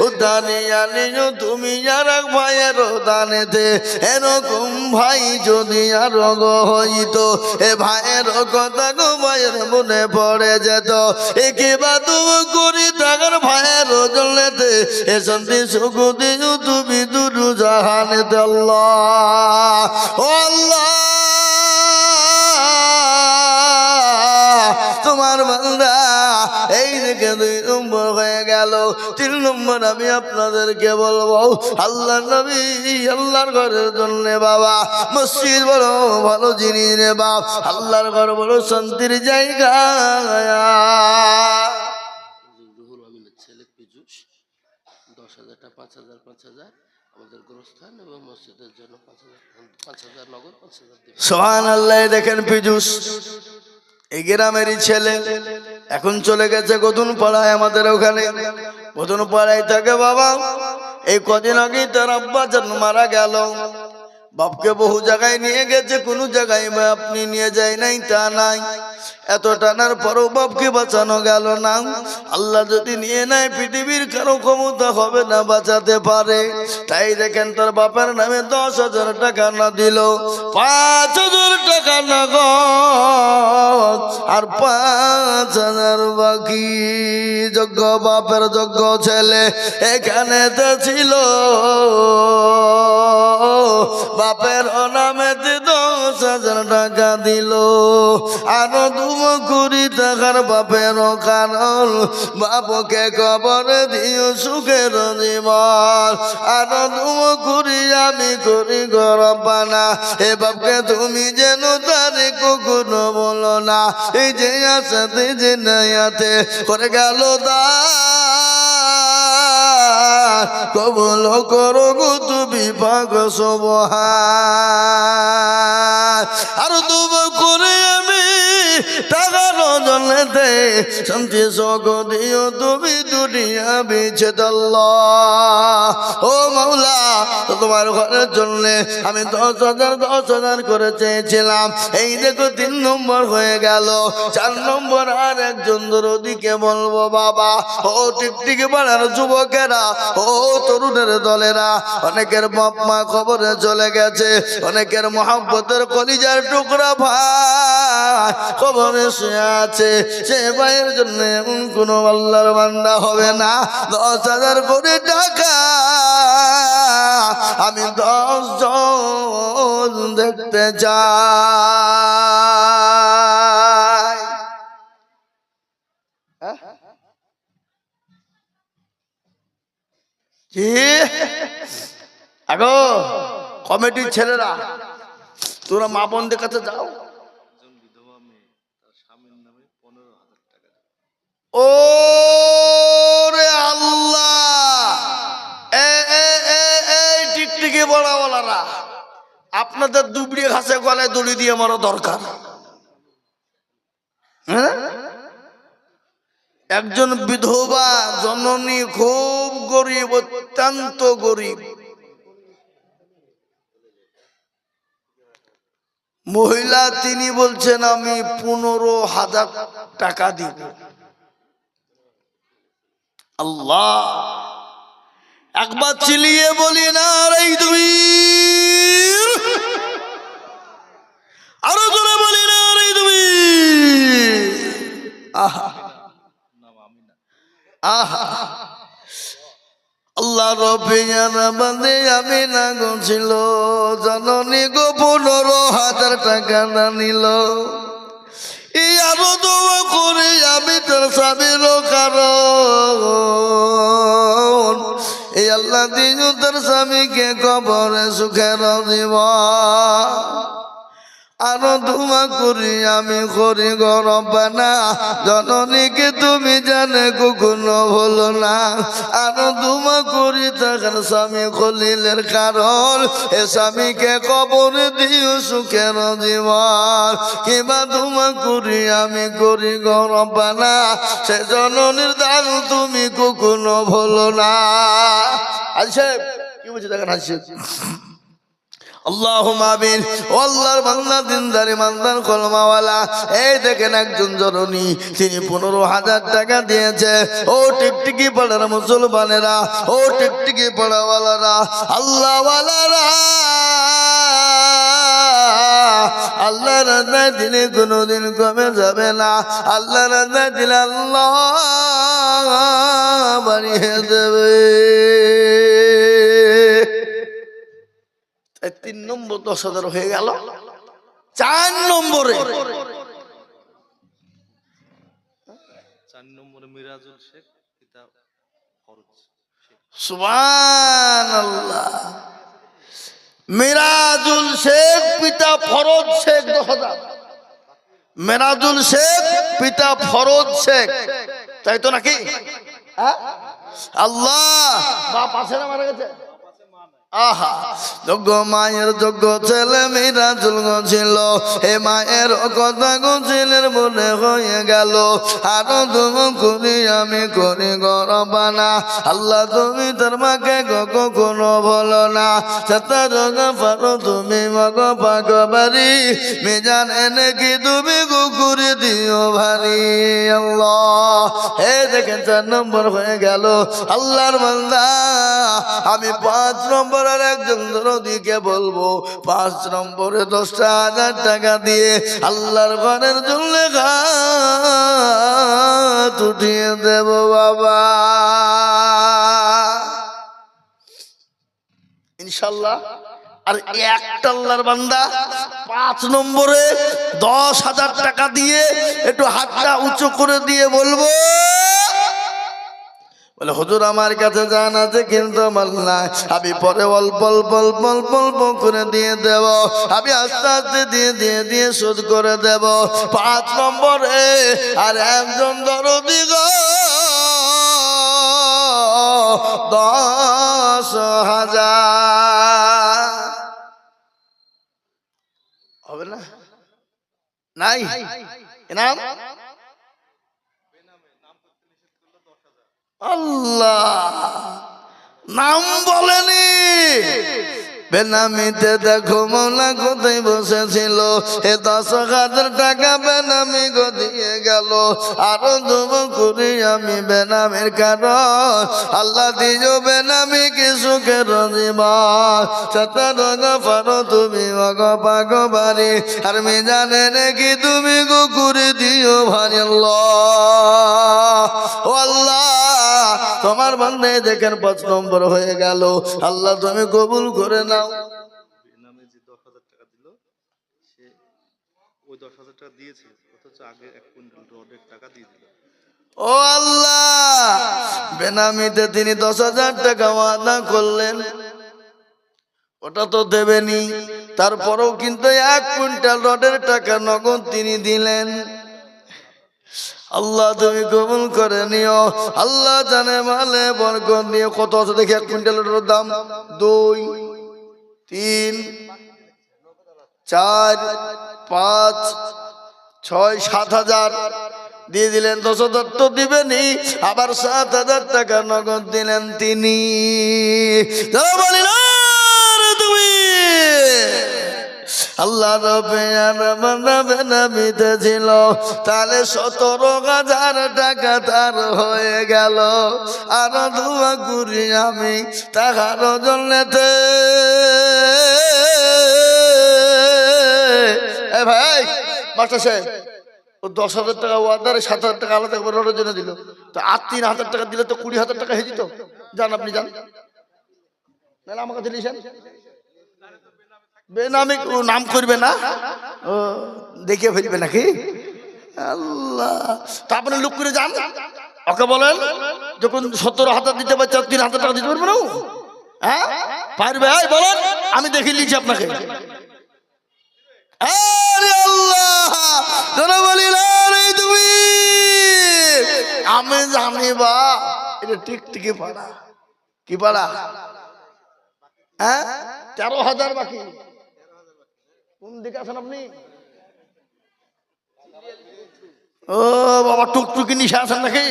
উদানিয়া নিও তুমি আর এক ভাইয়ের দানেতে। এরকম ভাই যদি আর গো হইতো, এ ভাইয়ের কথা গো ভাইয়ের মনে পড়ে যেত। একে বাদু করি টাকার ভাইয়ের জলেতে এ শান্তি সুখ দিও তুমি দুরু জাহানেতে। আল্লাহ ও আল্লাহ, তোমার বান্দা এই দিকে 2 নম্বর হয়ে গেল। 3 নম্বর আমি আপনাদেরকে বলবো, আল্লাহর নবী আল্লাহর ঘরের জন্য বাবা মসজিদ বড় ভালো জিনিস রে বাপ, আল্লাহর ঘর বড় শান্তির জায়গা। রুহুল আমিনের ছেলে পীযূষ 10,000টা 5,000 5,000 আমাদের গোরস্থান এবং মসজিদের জন্য 5,000 নগদ 5,000 দিবেন। সুবহানাল্লাহ। দেখেন পীযূষ এই গ্রামেরই ছেলে, এখন চলে গেছে গদুন পাড়ায়, আমাদের ওখানে গদুন পাড়ায় থাকে বাবা। এই কদিন আগে তার আব্বা জান মারা গেল। বাপকে বহু জায়গায় নিয়ে গেছে, কোনো জায়গায় আপনি নিয়ে যায় নাই তা নাই। এত টানার পরও বাপকে বাঁচানো গেল না। আল্লাহ যদি নিয়ে নেয় পৃথিবীর কারো ক্ষমতা হবে না বাঁচাতে পারে। তাই দেখেন তার বাপের নামে 10,000 টাকা না দিল 5,000 টাকা নগদ আর 5,000 বাকি। যোগ্য বাপের যোগ্য ছেলে এখানে তো ছিল, বাপের নামে 10,000 টাকা দিল। আরো 2 কোটি টাকার বাপের কারণ, বাপকে কবর দিও সুখের জীবন। আরো 2 কোটি আমি করি গরবানা, এ বাপকে তুমি যেন তারে কখনো বলো না। এই যে আসাতে যে নায়াতে করে গেল দা কবল করো গো তুমি পাক সুবহান। আর তুমি করে আমি টাকার জন্যতে শান্তি সুখ দিও তুমি দুনিয়া বেঁচে আল্লাহ। ও মাওলা, তোমার ঘরের জন্য আমি 10,000 করে চেয়েছিলাম। এই দেখো 3 নম্বর হয়ে গেল। 4 নম্বর আর একজন দরদিকে বলবো বাবা, ও টিকটিকি পাড়ার যুবকেরা, ও তরুণের দলেরা, অনেকের বাপ মা খবরে চলে গেছে, অনেকের মহব্বতের কলিজার টুকরা ভাই খবরে শুয়ে আছে। সে ভাইয়ের জন্য কোনো আল্লাহর বান্দা হবে না। 10,000 কোটি টাকা আমি 10 জন দেখতে চাই। কি আগো কমিটির ছেলেরা, তোরা মা বোনদের কাছে যাও। ও রে আল্লাহ, এই টিকটিকি বলারা, আপনাদের দুবড়ি ঘাসে গলায় দড়ি দিয়ে মারা দরকার। হ্যাঁ, একজন বিধবা জননী, খুব গরিব, অত্যন্ত গরিব মহিলা, তিনি বলছেন আমি 15,000 টাকা দিব। আল্লাহ, একবার চিলিয়ে বলি না রে তুমি, আরো জোরে বলি না রে তুমি। আহা আহা, আল্লাহ রব্বি জানাবাদে আমি না গছিল জননী গো 15,000 টাকা না নিল। এই আরো দোয়া করে আমি তার স্বামীর কারণ, এই আল্লাহ দিও তার স্বামীকে কবরে সুখের জীবন। আরো দোয়া করি আমি করি গো রব্বানা, জননীকে তুমি জানে কখনো ভুলো না। আরো দোয়া করি থাকার স্বামী খলিলের কারণ, এ স্বামীকে কবর দিও সুখের জীবন। কিবা দোয়া করি আমি করি গো রব্বানা, সে জননীর দান তুমি কখনো ভুলো না। আচ্ছা কি বলছি দেখেন, হাসি আল্লাহুম্মা আমিন। ও আল্লাহর বান্দা দিনদারি মানদার কলমাওয়ালা, এই দেখেন একজন জননী তিনি 15,000 টাকা দিয়েছে। ও টিকটিকি পাড়ার মুসলমানেরা, ও টিকটিকি পাড়াওয়ালারা, আল্লাহওয়ালারা, আল্লাহ রাজায় দিলে কোনোদিন কমে যাবে না। আল্লাহ রাজায় দিলে আল্লাহ বাড়িয়ে দেবে। 3 নম্বর 10,000 হয়ে গেল। 4 নম্বরে মিরাজুল শেখ পিতা ফরজ শেখ। সুবহানাল্লাহ। মিরাজুল শেখ পিতা ফরজ শেখ 10,000। মিরাজুল শেখ পিতা ফরজ শেখ, তাই তো নাকি? আল্লাহ বাপ আছে না মারা গেছে? আহা, যোগ্য মায়ের যোগ্য ছেলে মিরাজুল ছিল। হে মায়ের কথা ছেলের মনে হয়ে গেল। আরো তুমি করি আমি করি গো রব্বানা, আল্লাহ তুমি তার মাকে কখনো বলো না। সেটা জগা পারো তুমি মগ পাক বাড়ি, মিজান এনে কি তুমি কুকুরি দিও ভারী। আল্লাহ, হে দেখেন 4 নম্বর হয়ে গেল। আল্লাহর বান্দা আমি 5 নম্বর আর একজন দরদিকে বলবো, 5 নম্বরে 10,000 টাকা দিয়ে আল্লাহর ঘরের জন্য হাত উঠিয়ে দেব বাবা, ইনশাল্লাহ। আর একটা আল্লাহর বান্দা 5 নম্বরে 10,000 টাকা দিয়ে একটু হাতটা উঁচু করে দিয়ে বলবো, বলে হুজুর আমার কাছে জান আছে কিন্তু আমার নাই, আমি পরে অল্প অল্প অল্প অল্প অল্প করে দিয়ে দেব, আমি আস্তে আস্তে দিয়ে দিয়ে দিয়ে শোধ করে দেব। 5 নম্বরে আর একজন দরদি গো 10,000 হবে না? নাই নাম আল্লাহ নাম বলেনি, বেনামিতে দেখো মৌলা কোথায় বসেছিল। এ 10,000 টাকা বেনামি গো দিয়ে গেল। আরো দুব করি আমি বেনামির কারণ, আল্লাহ দিও বেনামি কি সুখের জীবন। সতরঙ্গ পারো তুমি মগ পাগ বাড়ি, আর মি জানে নাকি তুমি গো করে দিও ভারি। আল্লাহ ও আল্লাহ, তোমার বান্দে দেখেন 5 নম্বর হয়ে গেল। আল্লাহ তুমি কবুল করে নাও। নামে যে 10,000 টাকা দিল, সে ওই 10,000 টাকা দিয়েছে, অথচ আগে 1 কুইন্টাল রডের টাকা দিয়ে দিল। ও আল্লাহ, বেনামিতে তিনি 10,000 টাকা ওয়াদা করলেন, ওটা তো দেবেনি। তারপরেও কিন্তু 1 কুইন্টাল রডের টাকা নগদ তিনি দিলেন। আল্লাহ তুমি কবুল করে নিও। আল্লাহ জানে মালে বরকত নিয়ে কত আছে দেখি 1 কুইন্টালের দাম 2, 3, 4, 5, 6, 7,000 দিয়ে দিলেন। 10,000 তো দিবেনি, আবার 7,000 টাকা নগদ দিলেন তিনি। বলিল তুমি আল্লাহ রবে বেনামিতে ছিল, তাহলে 17,000 টাকা তার হয়ে গেল। আর দোয়া করি আমি তাহার জন্যতে। এ ভাই মাস্টার সাহেব, ও 10,000 টাকা ওয়াদার 7,000 টাকা আলাদা করে রোডের জন্য দিল, তো আর 3,000 টাকা দিলে তো 20,000 টাকা হয়ে যেত। যান আপনি যান, নাহলে আমার কাছে লিখেন বেনামি নাম করবে না, ও দেখে ফেলবে নাকি? আল্লাহ, তা আপনি লুক করে যান, ওকে বলেন যখন 17,000 দিতে পারছে 3,000 টাকা দিতে পারবে না? হ্যাঁ পারবে? বলেন, আমি দেখে নিচ্ছি আপনাকে। তোরা বলি না রে তুমি, আমি জানি বা এটা টিকটিকি পাড়া। কি পাড়া? হ্যাঁ, 13,000 বাকি। কোন দিকে আছেন আপনি? ও বাবা, টুকটুকি নিশা আছেন নাকি?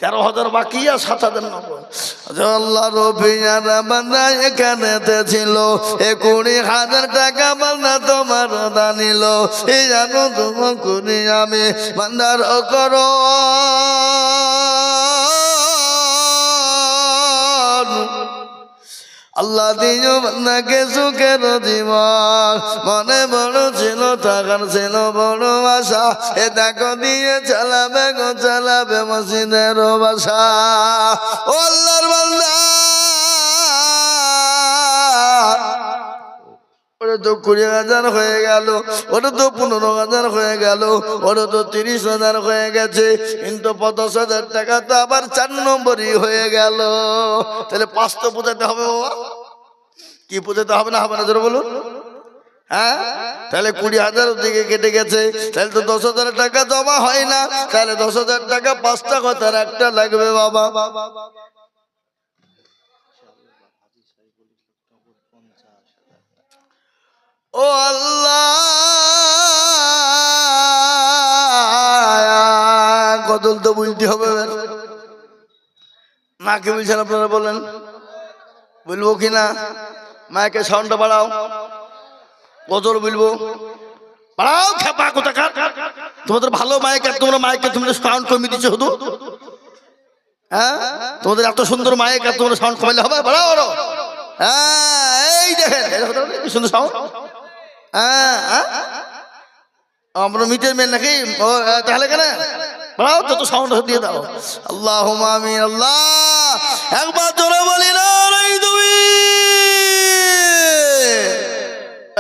13,000 বাকি আর 7,090। আল্লাহ রবিয়ারা বান্দা এখানেতে ছিল, 20,000 টাকা বান্দা তোমার দানিল। এই জানো তোমার করি আমি বান্দার করো আল্লাহ দিও বান্দাকে সুখের জীবন। মনে বড় ছিল, টাকার ছিল বড় আশা, এ দেখো দিয়ে চালাবে গো চালাবে মসজিদের বাসা। ও আল্লাহর বান্দা, ওটা তো 20,000 হয়ে গেল, ওটা তো 15,000 হয়ে গেল, ওটা তো 30,000 হয়ে গেছে, কিন্তু 50,000 টাকা তো আবার 4 নম্বরই হয়ে গেল। তাহলে 5 তো বোঝাতে হবে বাবা। কি বোঝাতে হবে না হবে না, জোরে বলুন। হ্যাঁ, তাহলে 20,000 দিকে কেটে গেছে, তাহলে তো 10,000 টাকা জমা হয় না। তাহলে 10,000 টাকা 5টা কথার একটা লাগবে বাবা। ও আল্লাহ, কদল তো বলতে হবে না। কি বলছেন আপনারা বলেন? বলবো কিনা? মাইকে সাউন্ডটা বাড়াও। কদর বলবো, বাড়াও। খেপা কোথাকার, তোমাদের ভালো মাইক, আর তোমরা মাইকে তোমরা সাউন্ড কমিয়ে দিচ্ছ শুধু। হ্যাঁ, তোমাদের এত সুন্দর মাইক, আর তোমরা সাউন্ড কমাইলে হবে? বাড়াও বাড়াও। হ্যাঁ, এই দেখেন কি সুন্দর সাউন্ড। হ্যাঁ, আমরা মিটের মেন নাকি? ও তাহলে কেন বাড়াও, তত সাউন্ড দিয়ে দাও। আল্লাহুম্মা আমিন। আল্লাহ, একবার জোরে বলি না তুমি।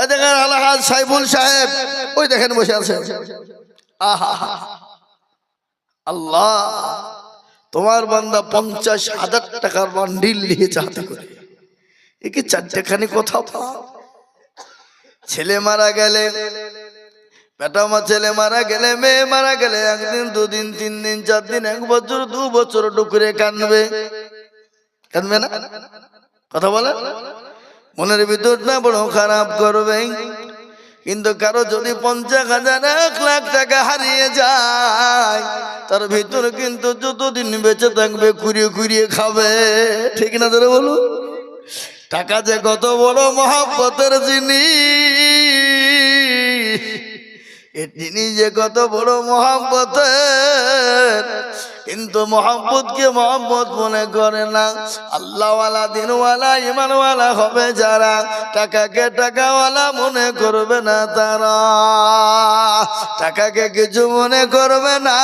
এই দেখেন আলহাজ সাইফুল সাহেব, ওই দেখেন বসে আছে। আহা, আল্লাহ, তোমার বান্দা 50,000 টাকার বান্ডিল নিয়ে চাতে করে, একে 4টেখানি কথা। ছেলে মারা গেলে, বেটা মা, ছেলে মারা গেলে, মেয়ে মারা গেলে, 1 দিন 2 দিন 3 দিন 4 দিন 1 বছর 2 বছর ডুকরে কানবে। কানবে না? কথা বলে মনের ভিতর না বড় খারাপ করবে। কিন্তু কারো যদি 50,000 1 লাখ টাকা হারিয়ে যায়, তার ভিতর কিন্তু যতদিন বেঁচে থাকবে কুড়িয়ে কুড়িয়ে খাবে। ঠিক না ধরে বলুন? টাকা যে কত বড় মহব্বতের জিনিস, এই জিনিস যে কত বড় মহব্বতের, কিন্তু মহব্বতকে মহব্বত মনে করে না। আল্লাহওয়ালা, দিনওয়ালা, ইমানওয়ালা হবে যারা, টাকাকে টাকাওয়ালা মনে করবে না তারা, টাকাকে কিছু মনে করবে না।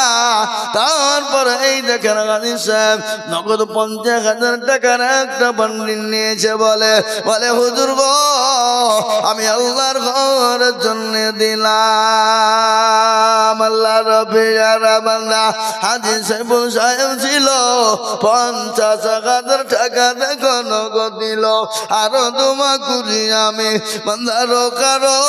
তারপরে এই দেখেন গাজী সাহেব নগদ 50,000 টাকার একটা বান্ডিল নিয়েছে। বলে হুজুর গো, আমি আল্লাহর ঘরের জন্য দিলাম। আল্লাহ রবিয়ার বান্দা হাজী সাইফুল সাহেব ছিল, 50,000 টাকা দেখো নগদ দিল। আরো তোমা করি আমি বান্দার কারো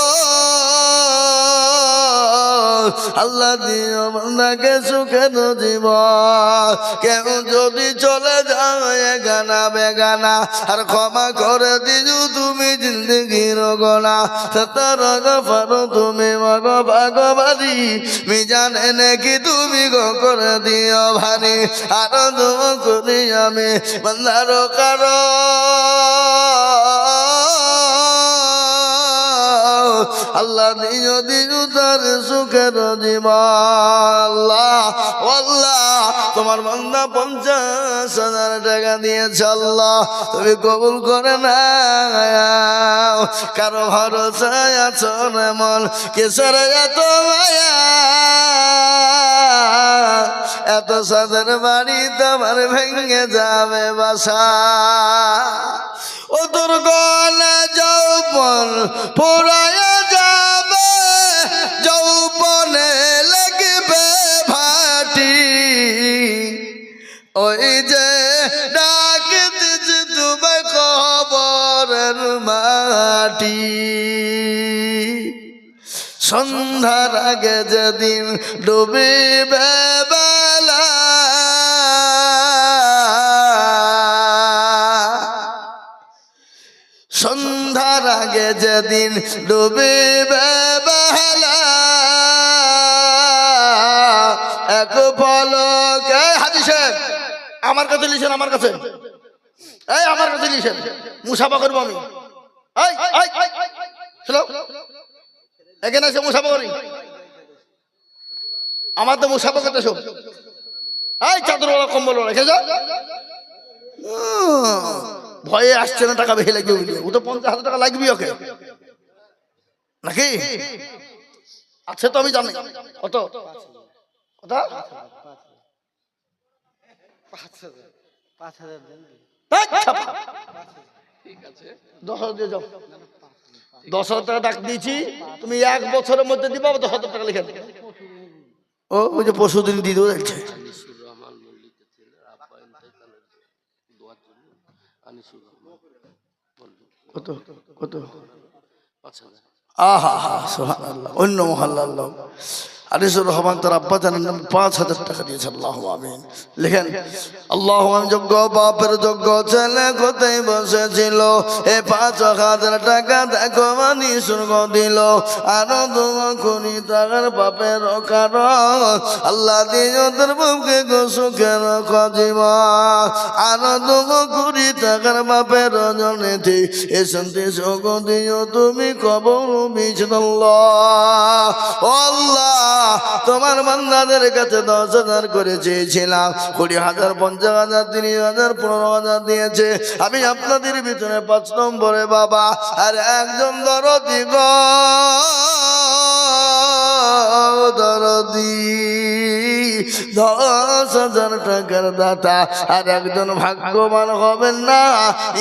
আল্লাহ দিও বান্দাকে সুখের জীবন। কেউ যদি চলে যায় গানা বেগানা, আর ক্ষমা করে দিও তুমি জিন্দগির গোনা। সতর গফর তুমি মগ ভাগবাদী, মিজান এনেকি তুমি গো করে দিও ভারী। আর দোয়া করি আমি বান্দার কারো আল্লাহ দিও দিও তার সুখের জীবন। আল্লাহ, আল্লাহ, তোমার বান্দা 50,000 টাকা দিয়েছে। আল্লাহ, তুমি কবুল করে নাও। কারো ভরসায় আছো মন, কিসের এত মায়া, এত সাদের বাড়ি তোমার ভেঙে যাবে বাসা। ও তোর গলা যৌবন পুরায়া যাবে, যৌবনে লাগবে ভাটি। ওই যে ডাক দিছে তোমায় কবরের মাটি, সন্ধ্যার আগে যেদিন ডুবিবে বেলা, সন্ধ্যার আগে যেদিন ডুবিবে বেলা, এক পলকে হাদিসে আমার কাছে লিখেন, আমার কাছে এই আমার কাছে লিখেন, মুসাফা করবো আমি। শোনো, এখানে এসে মুসাফা করি, আমার তো মুসাফা করতে সব এই চাদরওয়ালা কম্বল রেখে যাও। ভয়ে আসছে না, টাকা বেশি লাগবে, ও তো 50,000 টাকা লাগবে ওকে নাকি? আছে তো আমি জানি। কত কত? 5,000 দেন। 10,000 দিয়ে যাও। 10,000 টাকা ডাক দিয়েছি, তুমি 1 বছরের মধ্যে দিবা 10,000 টাকা লিখে। ও ওই যে পরশুদিন দিয়ে দেবো দেখছে। কত কত? আহা হা সুবহানাল্লাহ। অন্য মহল্লার লোক আনিসুর রহমান তার আব্বা জানেন 5,000 টাকা দিয়েছে। আল্লাহ আমিন লিখেন। আল্লাহ যোগ্য বাপের যোগ্য ছেলে কোথায় বসেছিল, এ 5,000 টাকা দেখো আনিসুর দিল। আরো দোয়া করি তার বাপের কারণ আল্লাহ দিয়ে তোর বুকে গো সুখের খজিমা। আরো দোয়া করি তার বাপের জনেতে এ শান্তি সুখ দিও তুমি কবর বিজনাল্লাহ। ও আল্লাহ তোমার বান্দাদের কাছে 10,000 করে চেয়েছিলাম, 20,000, 50,000, 30,000, 15,000 দিয়েছে। আমি আপনাদের ভিতরে 5 নম্বরে বাবা আর একজন দরদি গো দরদি 10,000 টাকার দাতা আর একজন ভাগ্যবান হবেন না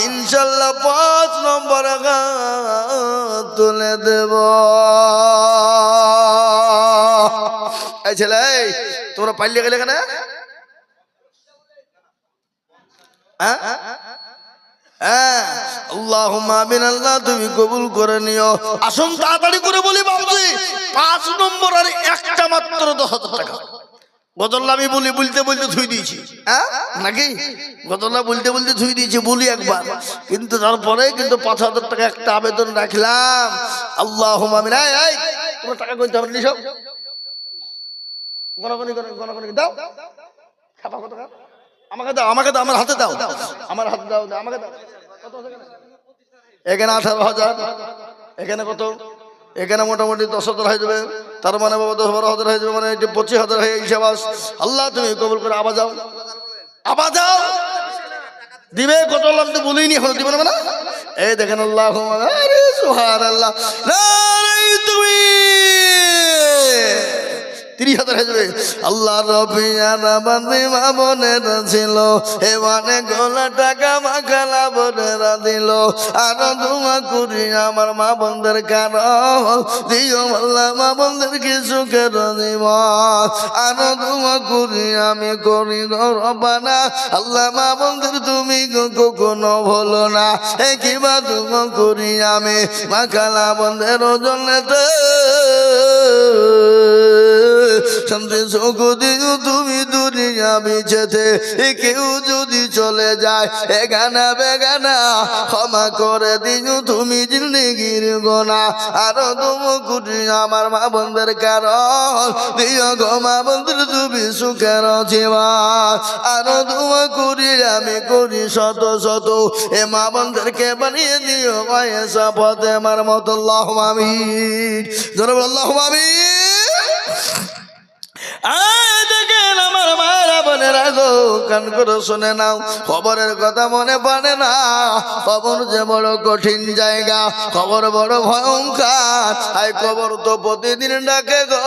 ইনশাল্লাহ 5 নম্বরে তুলে দেব। এই ছেলে তোমরা পাইলে গেলে কেন? আল্লাহুম্মা আমিন। আল্লাহ তুমি কবুল করে নিও। আসুন তাড়াতাড়ি করে বলি বাবুজি, 5 নম্বর আর একটা মাত্র 10,000 টাকা। গজল্লা আমি বলি বলতে বলতে ধুই দিয়েছি নাকি? গজল্লা বলতে বলতে ধুই দিয়েছি, বলি একবার, কিন্তু তারপরে কিন্তু 5,000 টাকা একটা আবেদন রাখলাম। আল্লাহুম্মা আমিন। এই তোমার টাকা কইতে হবে না, সব গণগণি দাও। খাপা কত? আমাকে দাও, আমাকে দাও, আমার হাতে দাও, আমার হাতে দাও, আমাকে দাও। কত? এখানে 18,000, এখানে কত? এখানে মোটামুটি 10,000 হয়ে যাবে, তার মানে বাবা 10-12,000 হয়ে যাবে, মানে 25,000 হয়ে হিসাব। আল্লাহ তুমি কবুল করে। আবার যাও, আবার যাও। দিবে কত? আল্লাহ তো বলিনি এখন, দিবে না? এই দেখেন আল্লাহ সুবহানাল্লাহ, তুমি 30,000 হয়ে যাবে। আল্লাহ রবিয়ানা বান্দে মা বোনেরা ছিল, এবারে গোলা টাকা মাখালা বোনেরা দিল। আরো দোয়া করি আমার মা বোনদের কারণ দিও আল্লাহ মা বোনদের কিছু কেন জীবন। আরো দোয়া করি আমি করি রব্বানা আল্লাহ মা বোনদের তুমি কখনো ভুলো না। এ কিবা দোয়া করি আমি মাখালা বোনদের জন্যতে শান্তি সুখ দিও তুমি দুনিয়া বিছেতে। কেউ যদি চলে যায় এগানা বেগানা ক্ষমা করে দিও তুমি জিন্দেগির গোনা। আরো তুমি কুটি আমার মা বোনদের কারণ দিও গো মা বোনদের তুমি সুখের জীবন। আরো দোয়া করি আমি করি শত শত এ মা বোনদেরকে বানিয়ে দিও মায়েশা পথে আমার মতো। আল্লাহুম্মা আমিন, জোরে বলো আল্লাহুম্মা আমিন। দেখেন আমার মায়েরা বোনেরা গো, কান করে শুনে নাও, খবরের কথা মনে পড়ে না। খবর যে বড় কঠিন জায়গা, খবর বড় ভয়ঙ্কর। আই খবর তো প্রতিদিন ডাকে গো,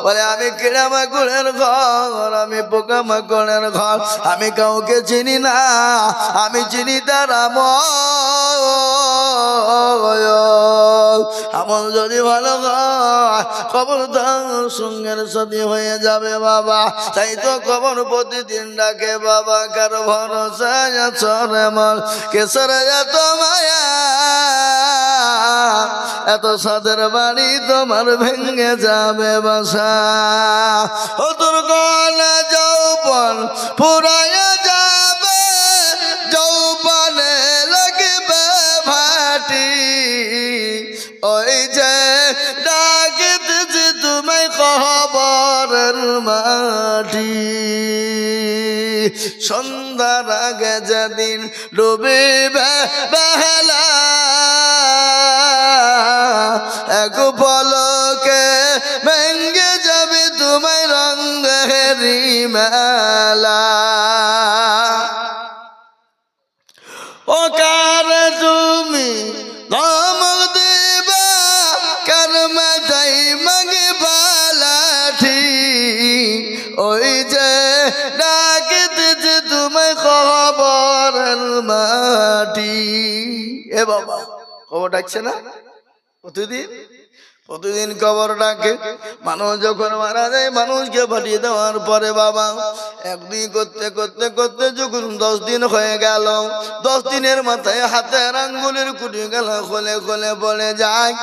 বলে আমি কিড়া মাকুড়ের ঘর, আমি পোকা মাকড়ের ঘর, আমি কাউকে চিনি না, আমি চিনি তার আমল যদি ভালো হয় খবর তার সঙ্গের সাথে হয়ে যাবে বাবা। তাই তো খবর প্রতিদিন ডাকে বাবা, কার ভরসা চরে মন কেসরে এত মায়া এত সাদের বাড়ি তোমার ভেঙে যাবে বাসা। ও তোর গলা যৌবন ফুরাইয়া যাবে, যৌবনে লাগবে ভাটি, ওই যে ডাকিতেছি তুমি কবরের মাটি। সন্ধ্যার আগে যেদিন ডুবিবে বেলা, এক পলকে ভেঙ্গে যাবে তোমায় রঙেরি মেলা। ও কার তুমি ধমক দিবা, কার মাথায় মাগিবা লাঠি, ওই যে ডাকিতেছে তোমায় খবরের মাটি। এ বাবা, খবর ডাকছে না? প্রতিদিন খবর ডাকে। মানুষ যখন মারা যায়, মানুষকে পাঠিয়ে দেওয়ার পরে বাবা একদিন করতে করতে করতে যখন 10 দিন হয়ে গেল, 10 দিনের মাথায় হাতের আঙ্গুলের কুটি গেলা খোলে খোলে পড়ে যায়।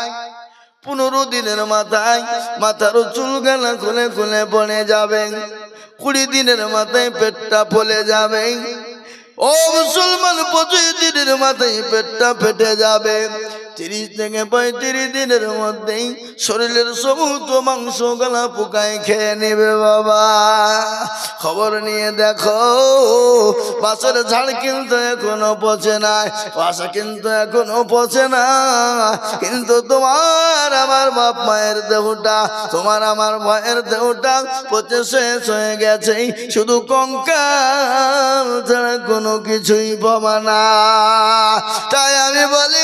15 দিনের মাথায় মাথার চুল গেলা খুলে খুলে পড়ে যাবে। 20 দিনের মাথায় পেটটা ফলে যাবে। ও মুসলমান, 25 দিনের মাথায় পেটটা ফেটে যাবে। 30 থেকে 35 দিনের মধ্যেই শরীরের সমস্ত মাংস গলা পোকায় খেয়ে নেবে বাবা। খবর নিয়ে দেখো, বাসের ঝাড় কিন্তু এখনো পচে নাই, বাসা কিন্তু এখনো পচে না, কিন্তু তোমার আমার বাপ মায়ের দেহটা, তোমার আমার মায়ের দেহটা পচে শেষ হয়ে গেছে। শুধু কঙ্কাল ছাড়া কোনো কিছুই পাবা না। তাই আমি বলি